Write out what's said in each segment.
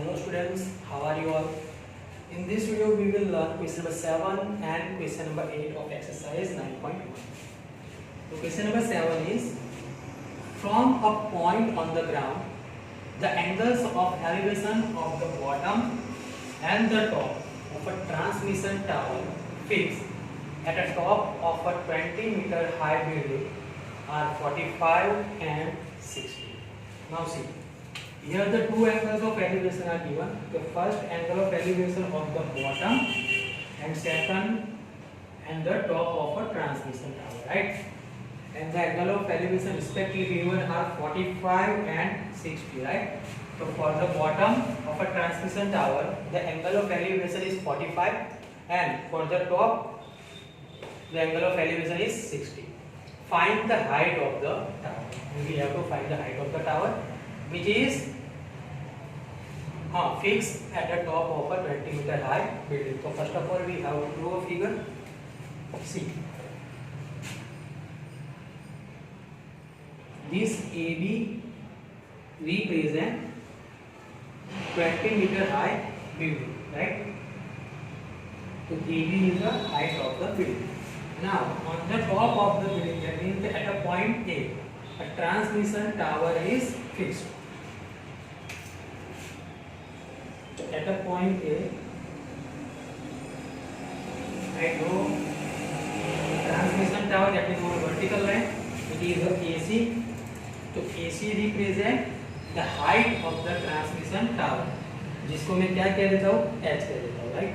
Hello students, how are you all? In this video we will learn question number 7 and question number 8 of exercise 9.1. So question number 7 is, from a point on the ground, the angles of elevation of the bottom and the top of a transmission tower fixed at the top of a 20-meter high building are 45 and 60. Now see, here the two angles of elevation are given. The first angle of elevation of the bottom and second and the top of a transmission tower, right? And the angle of elevation respectively given are 45 and 60, right? So for the bottom of a transmission tower, the angle of elevation is 45, and for the top, the angle of elevation is 60. Find the height of the tower. And we have to find the height of the tower, which is fixed at the top of a 20-meter high building. So first of all, we have to draw a figure. See, this AB represent 20-meter high building, right? So AB is the height of the building. Now on the top of the building, that means at a point A, a transmission tower is fixed. At a point A, I draw transmission tower, that is our vertical line, it is the AC. So AC represent the height of the transmission tower, जिसको मैं क्या कह देता हूँ, H कह देता हूँ, right?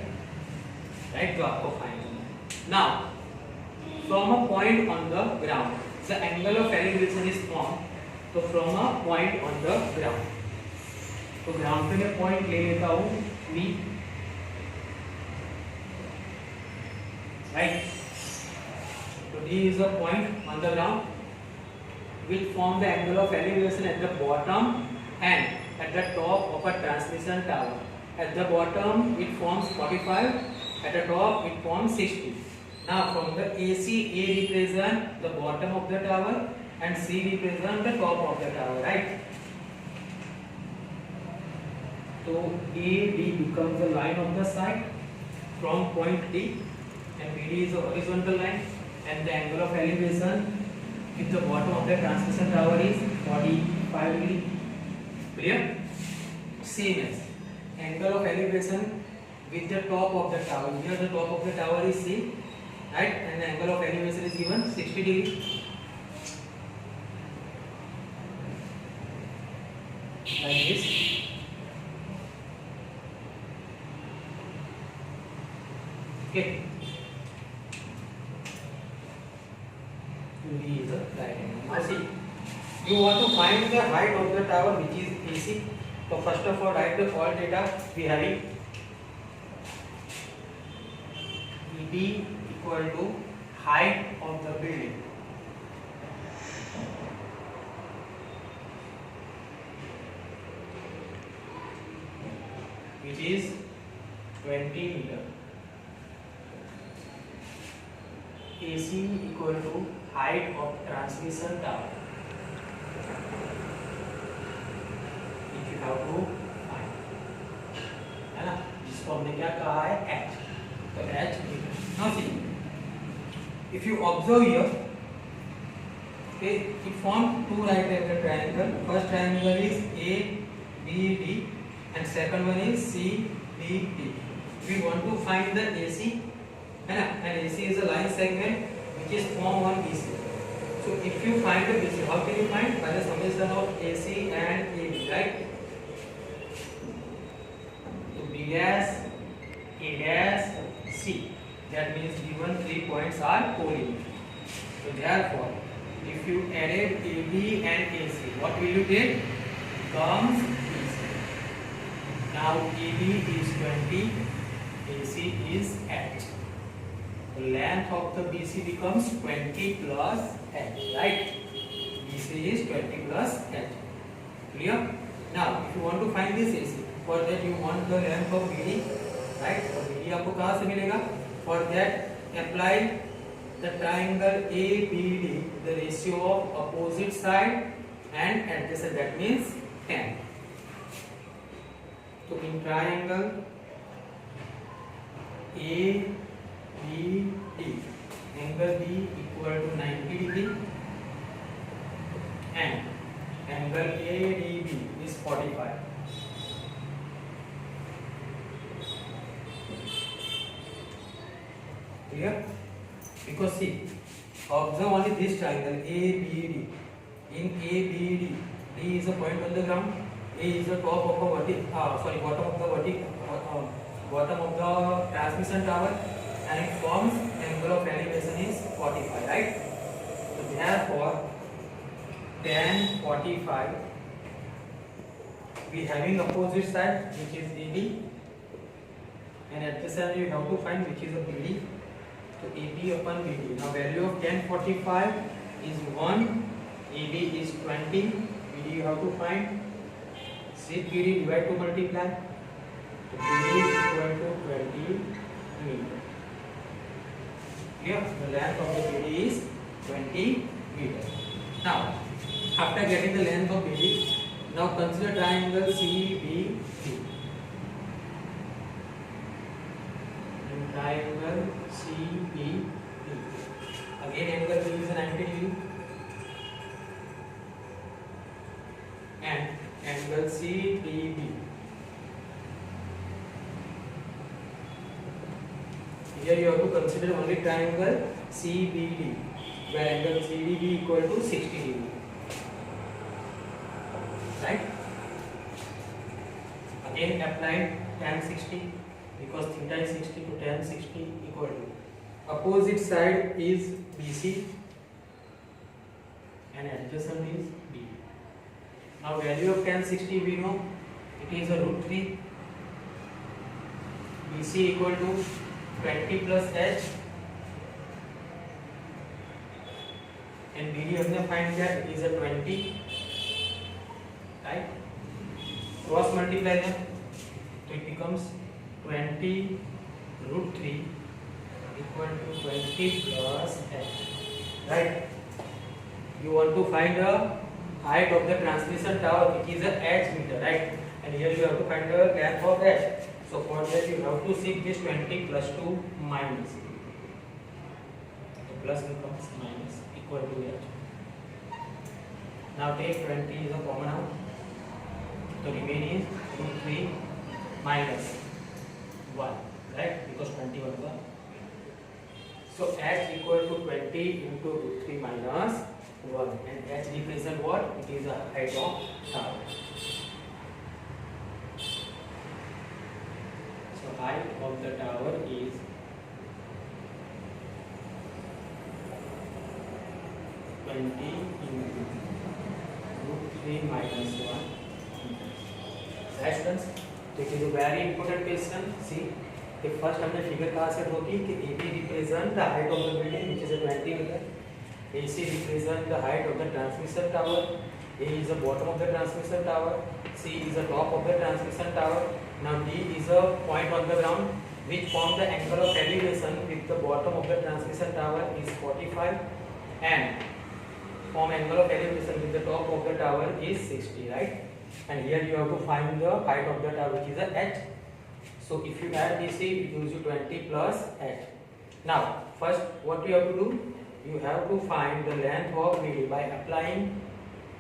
तो आपको फाइंड करना है. Now, from a point on the ground, the angle of elevation is formed. तो from a point on the ground, तो ग्राउंड पे मैं पॉइंट ले लेता हूँ V, right? So D is a point on the ground which form the angle of elevation at the bottom and at the top of a transmission tower. At the bottom it forms 45, at the top it forms 60. Now from the AC, A represent the bottom of the tower and C represent the top of the tower, right? So AD becomes the line of the side from point D, and BD is a horizontal line, and the angle of elevation with the bottom of the transmission tower is 45 degree. Clear? Same as angle of elevation with the top of the tower. Here the top of the tower is C, right? And the angle of elevation is given 60 degree. Like this. Okay. D is a right angle. Now see, you want to find the height of the tower, which is AC. So first of all, write the all data we having. EB equal to height of the building. Which is 20 meter. AC equal to height of transmission tower, which you have to find, है ना? जिसको हमने क्या कहा है, H. तो H. Now see, if you observe here, okay, it forms two right angle triangle. First triangle is ABD and second one is CBD. We want to find the AC. And AC is a line segment which is formed on BC. So if you find the BC, how can you find? By the summation of AC and AB, right? So B dash, A dash, C. That means given 3 points are collinear. So therefore, if you added AB and AC, what will you get? Comes BC. Now AB is 20, AC is H. The length of the BC becomes 20 plus H, right? BC is 20 plus H. Clear? Now, if you want to find this AC, for that you want the length of BD, right? So BD आपको कहाँ से मिलेगा? For that, apply the triangle ABD, the ratio of opposite side and adjacent. That means 10. तो in triangle ABD, angle B equal to 90 degree and angle ADB is 45. Clear? Because see, observe only this triangle ABD. In ABD, D is a point on the ground, A is the top of the bottom of the transmission tower, and it forms angle of elevation is 45, right? So therefore tan 45, we having opposite side which is AB, and adjacent you have to find which is a BD. So AB upon BD. Now value of tan 45 is 1, AB is 20, BD you have to find. See BD divide to multiply. So BD is equal to 20 meter. Clear? The length of the BD is 20 meter. Now, after getting the length of BD, now consider triangle CBC. And triangle CBD. Again, angle B is 90 degree. And angle CDB. Here you have to consider only triangle CBD, where angle CDB equal to 60 degree. Right? Again apply tan 60 because theta is 60 to tan 60 equal to. Opposite side is BC and adjacent is B. Now value of tan 60 we know it is a root 3. BC equal to 20 plus H and BD हमने find किया it is a 20, right? Cross multiply them, so it becomes 20 root 3 equal to 20 plus H, right? You want to find the height of the transmission tower which is a H meter, right? And here you have to find the length of H. So for that you have to seek this 20 plus 2 minus. So plus becomes minus equal to H. Now take 20 is a common out. So remain is root 3 minus 1, right? Because 21 is 1. So H equal to 20 into root 3 minus 1. And H represents what? It is the height of tower. Height of the tower is 20 into root 3 minus 1. Right students? So it is a very important question. See, the first हमने figure कहाँ से draw की कि AB represent the height of the building which is a 20 meter. AC represent the height of the transmission tower. A is the bottom of the transmission tower. C is the top of the transmission tower. Now D is a point on the ground which form the angle of elevation with the bottom of the transmission tower is 45 and form angle of elevation with the top of the tower is 60, right? And here you have to find the height of the tower which is a H. So if you add BC it gives you 20 plus H. Now first what you have to do? You have to find the length of BD by applying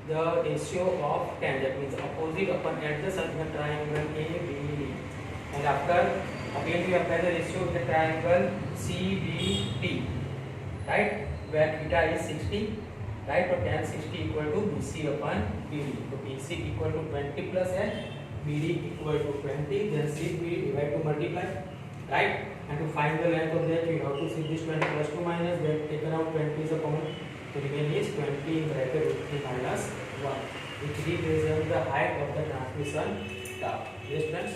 the ratio of tan, that means opposite upon adjacent in a triangle ABD. And after again we apply the ratio of the triangle CBD, right? Where theta is 60, right? So tan 60 equal to BC upon BD. So BC equal to 20 plus H, BD equal to 20, then CBD divide to multiply, right? And to find the length of that you have to see this 20 plus 2 minus, then take around 20 is a common. So remaining is 20 in bracket root 3 minus 1, which represents the height of the transmission tower. Yes, friends.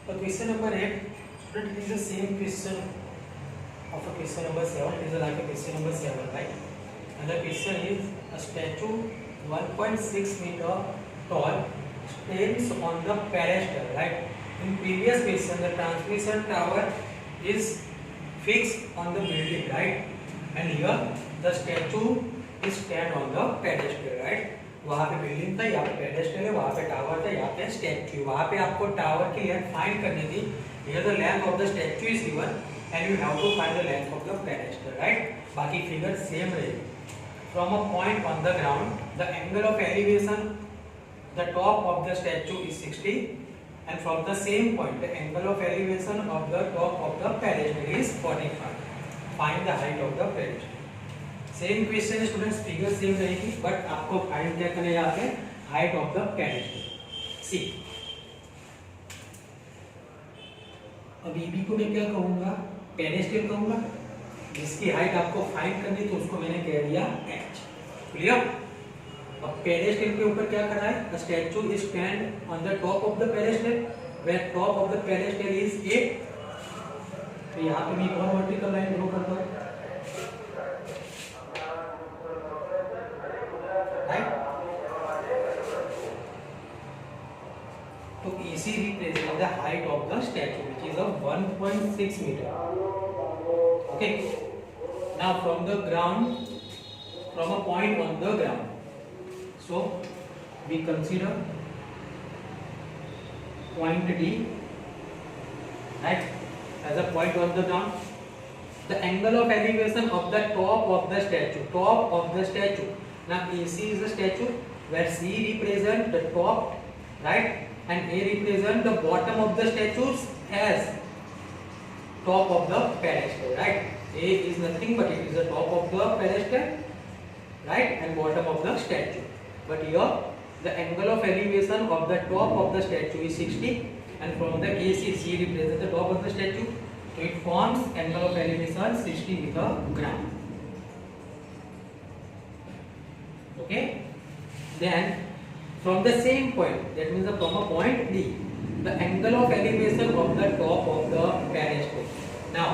So question number 8, student, it is the same question of a question number 7. It is like a question number 7, right? And the question is a statue 1.6 meter tall stands on the pedestal, right? In previous question, the transmission tower is fixed on the building, right? And here the statue is stand on the pedestal, right? वहाँ पे building था, यहाँ पे pedestal है, वहाँ पे tower था, यहाँ पे स्टैच्यू। वहाँ पे आपको टावर की लेंथ फाइंड करनी थी। Here the length of the statue is given and you have to find the length of the pedestal, right. बाकी फिगर सेम रहेगी। From a point on the ground the angle of elevation the top of the statue is 60 and from the same point the angle of elevation of the top of the pedestal is 45. Find the height of the pedestal. Same question है students, figure same रहेगी but आपको find क्या करना है यहाँ पे, height of the pedestal. सी अब EB को मैं क्या कहूँगा, पेडेस्टल कहूँगा। जिसकी हाइट आपको फाइंड करनी तो उसको मैंने कह दिया h। क्लियर। अब पेडेस्टल के ऊपर क्या करा है, the statue is stand on the top of the pedestal where top of the pedestal is 8। तो यहाँ पे मैं एक और वर्टिकल लाइन ड्रॉ करता हूँ, राइट। तो AC represents the height of the statue which is of 1.6 meter. Okay. Now from the ground, from a point on the ground. So we consider point D, right, as a point on the ground. The angle of elevation of the top of the statue, top of the statue. Now AC is the statue where C represent the top, right, and A represent the bottom of the statues as top of the pedestal, right. A is nothing but it is the top of the pedestal, right, and bottom of the statue. But here the angle of elevation of the top of the statue is 60 and from the AC, C represents the top of the statue, so it forms angle of elevation 60 with the ground. Okay. Then from the same point, that means from a point D, the angle of elevation of the top of the pedestal. Now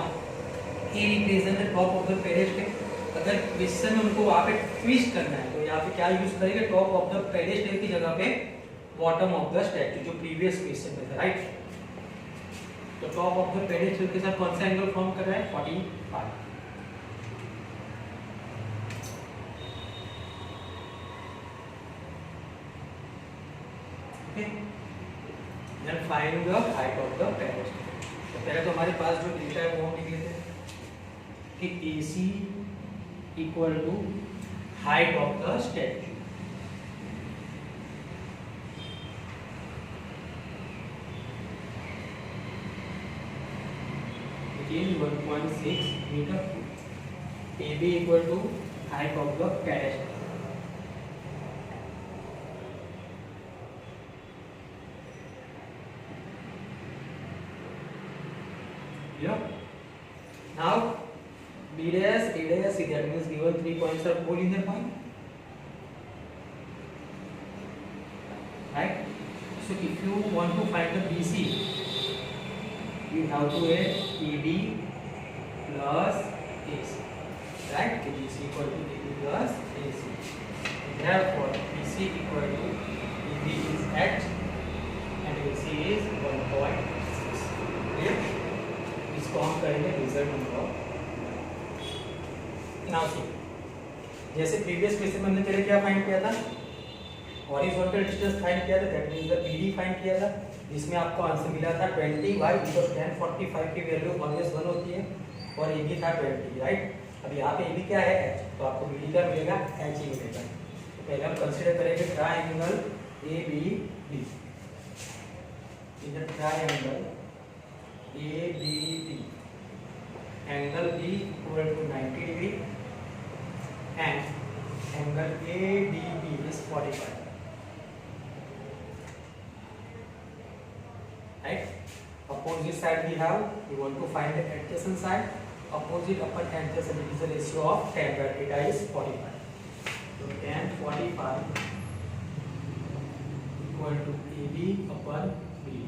A represents the top of the pedestal. अगर question में उनको वहाँ पे twist करना है तो यहाँ पे क्या यूज करेंगे, टॉप ऑफ द पेडेस्टल की जगह पे बॉटम ऑफ द स्टैच्यू, जो प्रीवियस क्वेश्चन में था, राइट। तो टॉप ऑफ द पेडेस्टल के साथ कौन सा एंगल फॉर्म कर रहा है, 45। Okay. Then find the height of the pedestal. तो पहले तो हमारे पास जो डेटा है वो हम लिख लेते हैं कि AC equal to height of the statue, which is 1.6 meter. AB equal to height of the pedestal. Yeah. Now B dash, A dash, C, that means given 3 points are collinear point, right? So if you want to find the BC, you have to add ED plus AC, right? BC equal to ED plus AC. Therefore, BC equal to ED is H and AC is 1.6. Clear? इसको हम करेंगे result number. Now see, जैसे previous question में हमने पहले क्या find किया था, हॉरिजॉन्टल डिस्टेंस फाइंड किया था, that means the BD find किया था, जिसमें आपको आंसर मिला था 20 y बिकॉज़ tan 45 की वैल्यू ऑलवेज 1 होती है और AB था 20, राइट। अब यहाँ पे AB क्या है, h, तो आपको BD का मिलेगा h ही मिलेगा। तो पहले हम कंसीडर करेंगे triangle ABD। In the triangle ABD, angle B equal to 90 degree and angle ADB is 45, right? Opposite side we have, we want to find the adjacent side. Opposite upon adjacent is the ratio of tan, where theta is 45. So tan 45 equal to AB upon BD.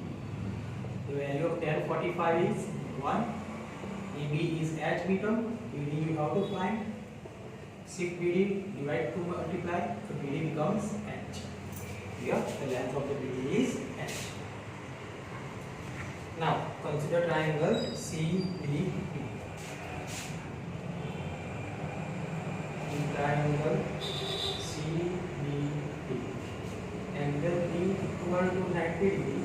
The value of tan 45 is 1. AB is h meter. BD you have to find. Shift BD, divide to multiply, so BD becomes h. Here the length of the BD is h. Now consider triangle CBD. In triangle CBD, to 90 degree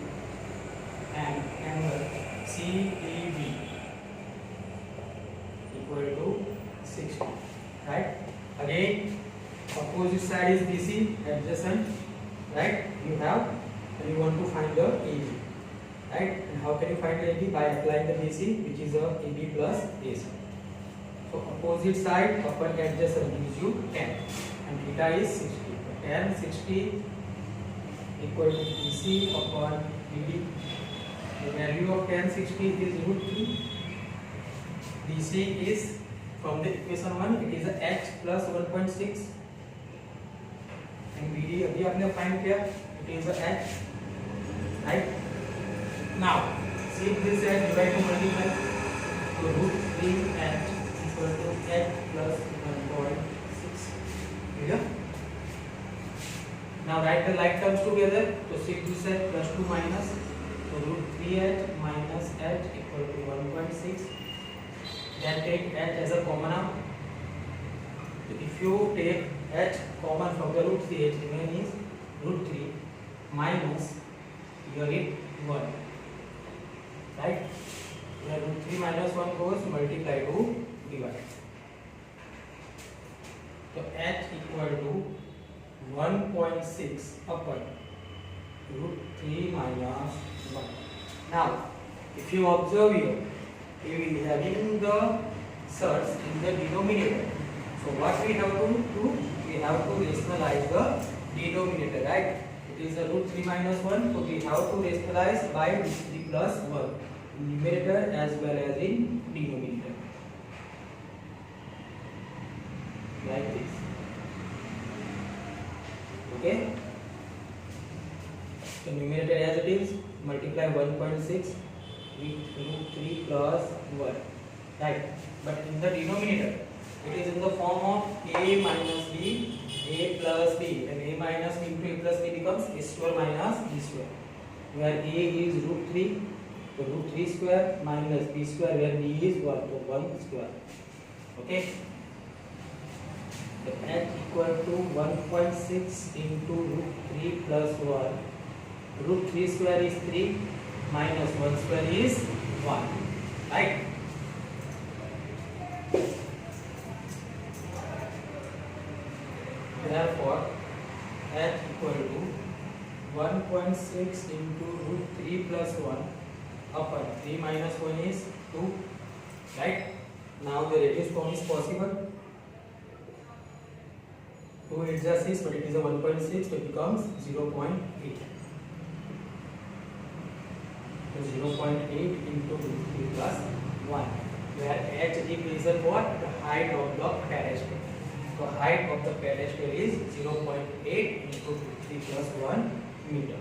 and angle CEB equal to 60, right? Again, opposite side is BC, adjacent, right? You have, and you want to find the AB, right? And how can you find the AB? By applying the BC, which is a AB plus AC. So opposite side upon adjacent gives you 10, and theta is 60. Tan 60 equal to BC upon BD. The value of tan 60 is √3. BC is from the equation 1, it is a h plus 1.6, and BD अभी आपने find किया, it is a h, right? Now see this h divide to multiply, so √3h equal to h plus 1.6. Clear? Now write the like terms together. So 6 h plus 2 minus, so √3h minus h equal to 1.6. Then take h as a common out. So if you take h common from the √3, h remain is √3 minus your 1, right? Where √3 minus 1 goes, multiply to divide. So h equal to 1.6 upon √3 minus 1. Now, if you observe here, we will be having the surds in the denominator. So what we have to do? We have to rationalize the denominator, right? It is a √3 minus 1, so we have to rationalize by √3 plus 1 in numerator as well as in denominator, like this. Okay? So numerator as it is, multiply 1.6 with √3 plus 1, right? But in the denominator, it is in the form of a minus b, a plus b, and a minus b into a plus b becomes a square minus b square, where a is √3, so √3 square minus b square, where b is what? So 1 square. Okay? So h equal to 1.6 into √3 plus 1. √3 square is 3 minus 1 square is 1, right? Therefore, h equal to 1.6 into √3 plus 1 upon 3 minus 1 is 2, right? Now the reduced form is possible. 2 is just 6, but it is a 1.6, so it becomes 0.8. So 0.8 into √3 plus 1, where h represents what? The height of the pedestal. So height of the pedestal is 0.8 into √3 plus 1 meter.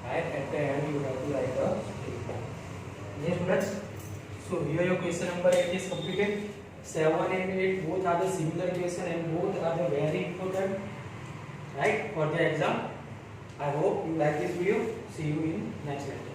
Right, at the end you have to write a statement. Yes, students. So here your question number 8 is completed. 7 and 8 both are the similar question and both are the very important, right, for the exam. I hope you like this video. See you in next lecture.